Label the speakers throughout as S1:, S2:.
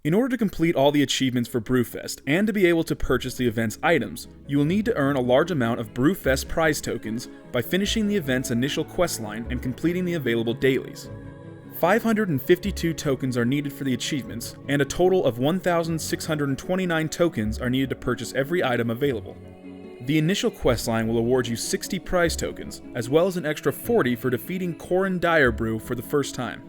S1: In order to complete all the achievements for Brewfest, and to be able to purchase the event's items, you will need to earn a large amount of Brewfest Prize Tokens by finishing the event's initial quest line and completing the available dailies. 552 tokens are needed for the achievements, and a total of 1,629 tokens are needed to purchase every item available. The initial quest line will award you 60 prize tokens, as well as an extra 40 for defeating Coren Direbrew for the first time.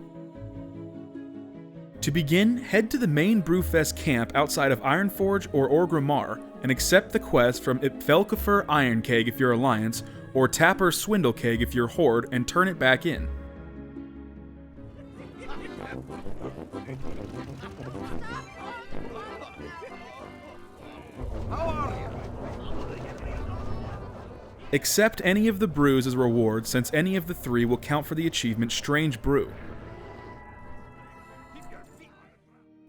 S1: To begin, head to the main Brewfest camp outside of Ironforge or Orgrimmar and accept the quest from Ipfelkifer Ironkeg if you're Alliance, or Tapper Swindlekeg if you're Horde, and turn it back in. Accept any of the brews as a reward, since any of the three will count for the achievement Strange Brew.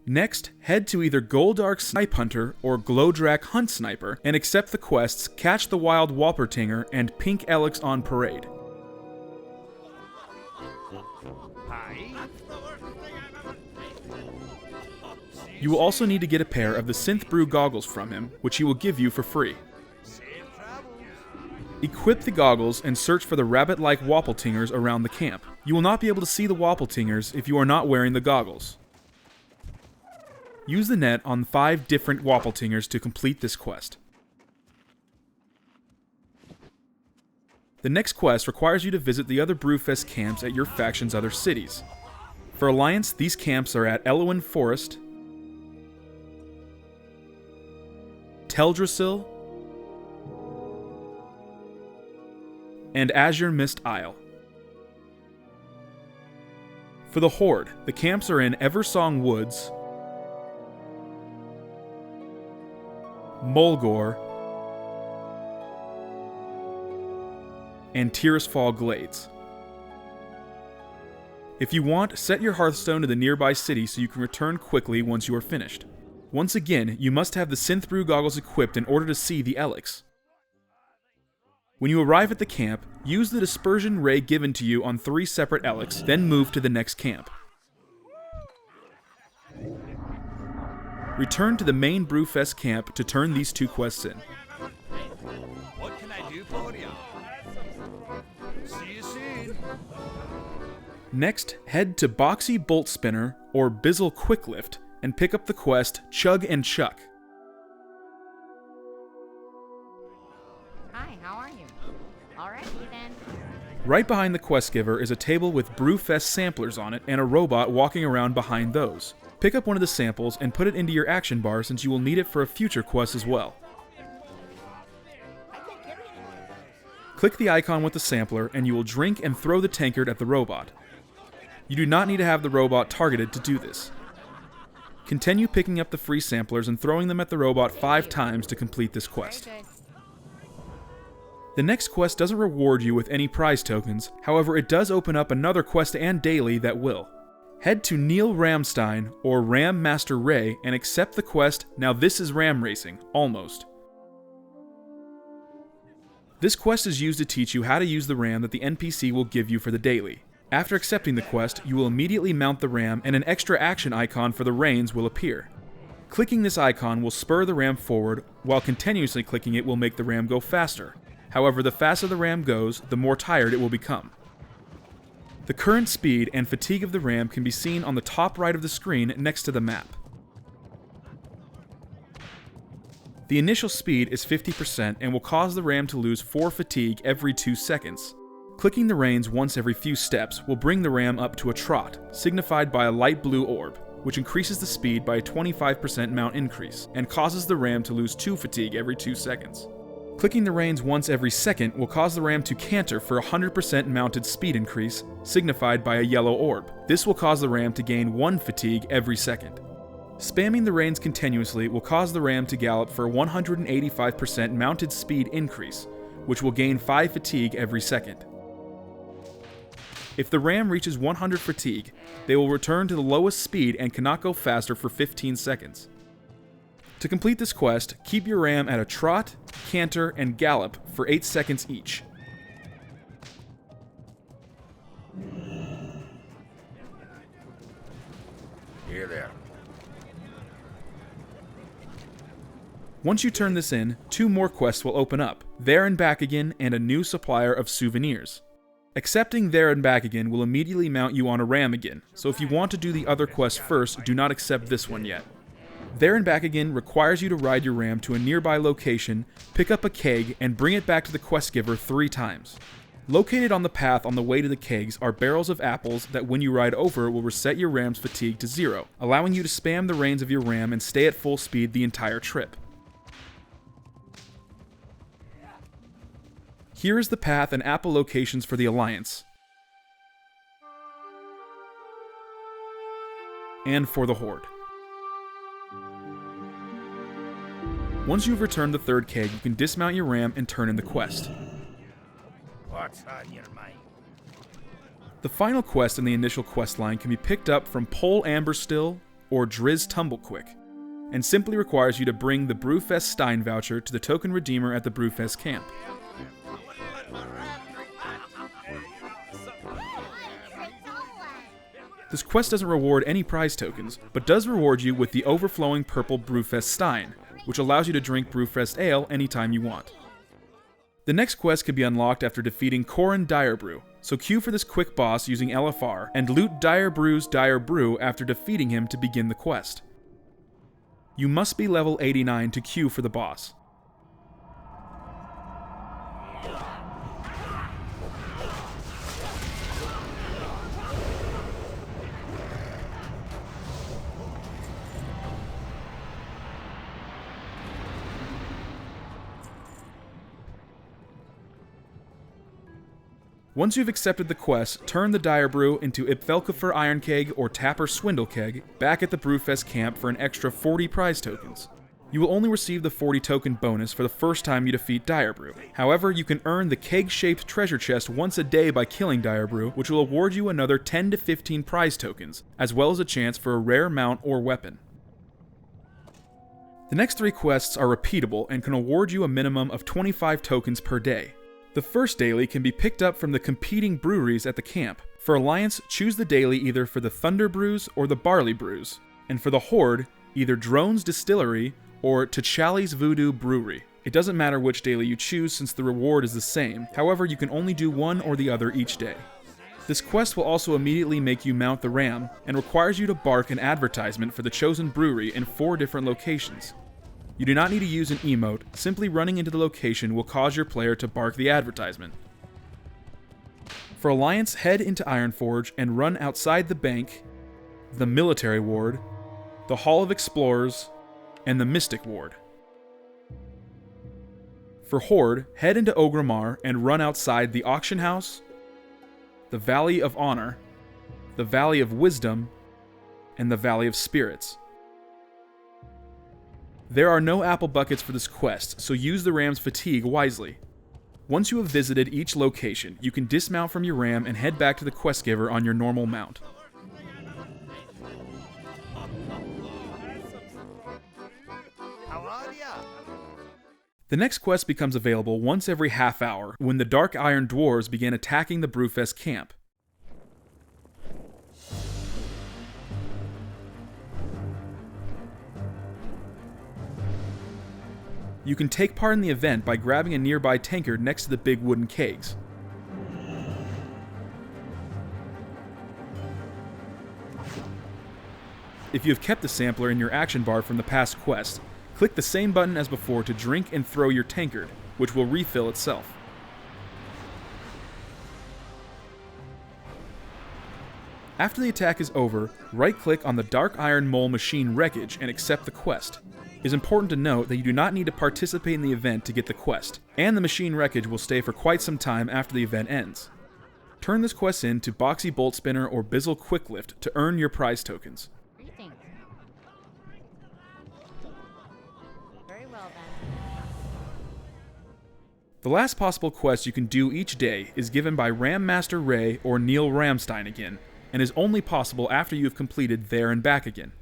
S1: Next, head to either Goldark Snipe Hunter or Glowdrak Hunt Sniper and accept the quests Catch the Wild Whoppertinger and Pink Elix on Parade. You will also need to get a pair of the Synth Brew goggles from him, which he will give you for free. Equip the goggles and search for the rabbit-like Whoppertingers around the camp. You will not be able to see the Whoppertingers if you are not wearing the goggles. Use the net on 5 different Whoppertingers to complete this quest. The next quest requires you to visit the other Brewfest camps at your faction's other cities. For Alliance, these camps are at Elwyn Forest, Teldrassil, and Azure Mist Isle. For the Horde, the camps are in Eversong Woods, Mulgore, and Tirisfall Glades. If you want, set your Hearthstone to the nearby city so you can return quickly once you are finished. Once again, you must have the Synth Brew goggles equipped in order to see the Elix. When you arrive at the camp, use the dispersion ray given to you on 3 separate Elix, then move to the next camp. Return to the main Brewfest camp to turn these 2 quests in.
S2: What can I do for you? See you soon.
S1: Next, head to Boxy Bolt Spinner or Bizzle Quicklift and pick up the quest Chug and Chuck.
S3: Hi, how are you? Alrighty then.
S1: Right behind the quest giver is a table with Brewfest samplers on it and a robot walking around behind those. Pick up one of the samples and put it into your action bar since you will need it for a future quest as well. Click the icon with the sampler and you will drink and throw the tankard at the robot. You do not need to have the robot targeted to do this. Continue picking up the free samplers and throwing them at the robot 5 times to complete this quest. The next quest doesn't reward you with any prize tokens, however it does open up another quest and daily that will. Head to Neil Ramstein, or Ram Master Ray, and accept the quest Now This is Ram Racing, almost. This quest is used to teach you how to use the ram that the NPC will give you for the daily. After accepting the quest, you will immediately mount the ram and an extra action icon for the reins will appear. Clicking this icon will spur the ram forward, while continuously clicking it will make the ram go faster. However, the faster the ram goes, the more tired it will become. The current speed and fatigue of the ram can be seen on the top right of the screen next to the map. The initial speed is 50% and will cause the ram to lose 4 fatigue every 2 seconds. Clicking the reins once every few steps will bring the ram up to a trot, signified by a light blue orb, which increases the speed by a 25% mount increase, and causes the ram to lose 2 fatigue every 2 seconds. Clicking the reins once every second will cause the ram to canter for a 100% mounted speed increase, signified by a yellow orb. This will cause the ram to gain 1 fatigue every second. Spamming the reins continuously will cause the ram to gallop for a 185% mounted speed increase, which will gain 5 fatigue every second. If the ram reaches 100 fatigue, they will return to the lowest speed and cannot go faster for 15 seconds. To complete this quest, keep your ram at a trot, canter, and gallop for 8 seconds each.
S4: Here there.
S1: Once you turn this in, 2 more quests will open up, There and Back Again and a new supplier of souvenirs. Accepting There and Back Again will immediately mount you on a ram again, so if you want to do the other quest first, do not accept this one yet. There and Back Again requires you to ride your ram to a nearby location, pick up a keg, and bring it back to the quest giver 3 times. Located on the path on the way to the kegs are barrels of apples that when you ride over will reset your ram's fatigue to 0, allowing you to spam the reins of your ram and stay at full speed the entire trip. Here is the path and apple locations for the Alliance, and for the Horde. Once you've returned the 3rd keg, you can dismount your ram and turn in the quest.
S2: What's on your mind?
S1: The final quest in the initial quest line can be picked up from Pole Amberstill or Driz Tumblequick, and simply requires you to bring the Brewfest Stein voucher to the token redeemer at the Brewfest camp. This quest doesn't reward any prize tokens, but does reward you with the overflowing purple Brewfest Stein, which allows you to drink Brewfest Ale anytime you want. The next quest can be unlocked after defeating Coren Direbrew, so queue for this quick boss using LFR, and loot Direbrew's Direbrew after defeating him to begin the quest. You must be level 89 to queue for the boss. Once you've accepted the quest, turn the Direbrew into Ipfelkifer Iron Keg or Tapper Swindle Keg back at the Brewfest camp for an extra 40 prize tokens. You will only receive the 40 token bonus for the first time you defeat Direbrew. However, you can earn the keg-shaped treasure chest once a day by killing Direbrew, which will award you another 10 to 15 prize tokens, as well as a chance for a rare mount or weapon. The next 3 quests are repeatable and can award you a minimum of 25 tokens per day. The first daily can be picked up from the competing breweries at the camp. For Alliance, choose the daily either for the Thunder Brews or the Barley Brews, and for the Horde, either Drone's Distillery or T'Challie's Voodoo Brewery. It doesn't matter which daily you choose since the reward is the same, however you can only do one or the other each day. This quest will also immediately make you mount the ram, and requires you to bark an advertisement for the chosen brewery in 4 different locations. You do not need to use an emote, simply running into the location will cause your player to bark the advertisement. For Alliance, head into Ironforge and run outside the bank, the Military Ward, the Hall of Explorers, and the Mystic Ward. For Horde, head into Ogrimmar and run outside the Auction House, the Valley of Honor, the Valley of Wisdom, and the Valley of Spirits. There are no apple buckets for this quest, so use the ram's fatigue wisely. Once you have visited each location, you can dismount from your ram and head back to the quest giver on your normal mount.
S2: How are ya?
S1: The next quest becomes available once every half hour when the Dark Iron Dwarves begin attacking the Brewfest camp. You can take part in the event by grabbing a nearby tankard next to the big wooden kegs. If you have kept the sampler in your action bar from the past quest, click the same button as before to drink and throw your tankard, which will refill itself. After the attack is over, right-click on the Dark Iron Mole Machine wreckage and accept the quest. It is important to note that you do not need to participate in the event to get the quest, and the machine wreckage will stay for quite some time after the event ends. Turn this quest in to Boxy Bolt Spinner or Bizzle Quicklift to earn your prize tokens.
S3: Greetings. Very well then.
S1: The last possible quest you can do each day is given by Ram Master Ray or Neil Ramstein again, and is only possible after you have completed There and Back Again.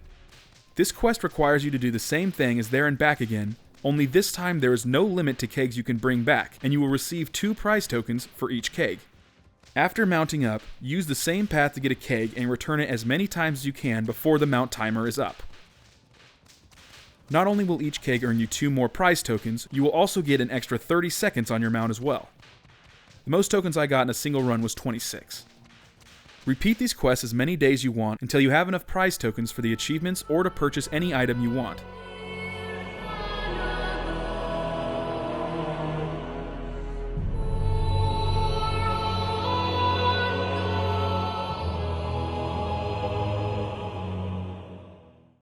S1: This quest requires you to do the same thing as There and Back Again, only this time there is no limit to kegs you can bring back, and you will receive 2 prize tokens for each keg. After mounting up, use the same path to get a keg and return it as many times as you can before the mount timer is up. Not only will each keg earn you 2 more prize tokens, you will also get an extra 30 seconds on your mount as well. The most tokens I got in a single run was 26. Repeat these quests as many days you want until you have enough prize tokens for the achievements or to purchase any item you want.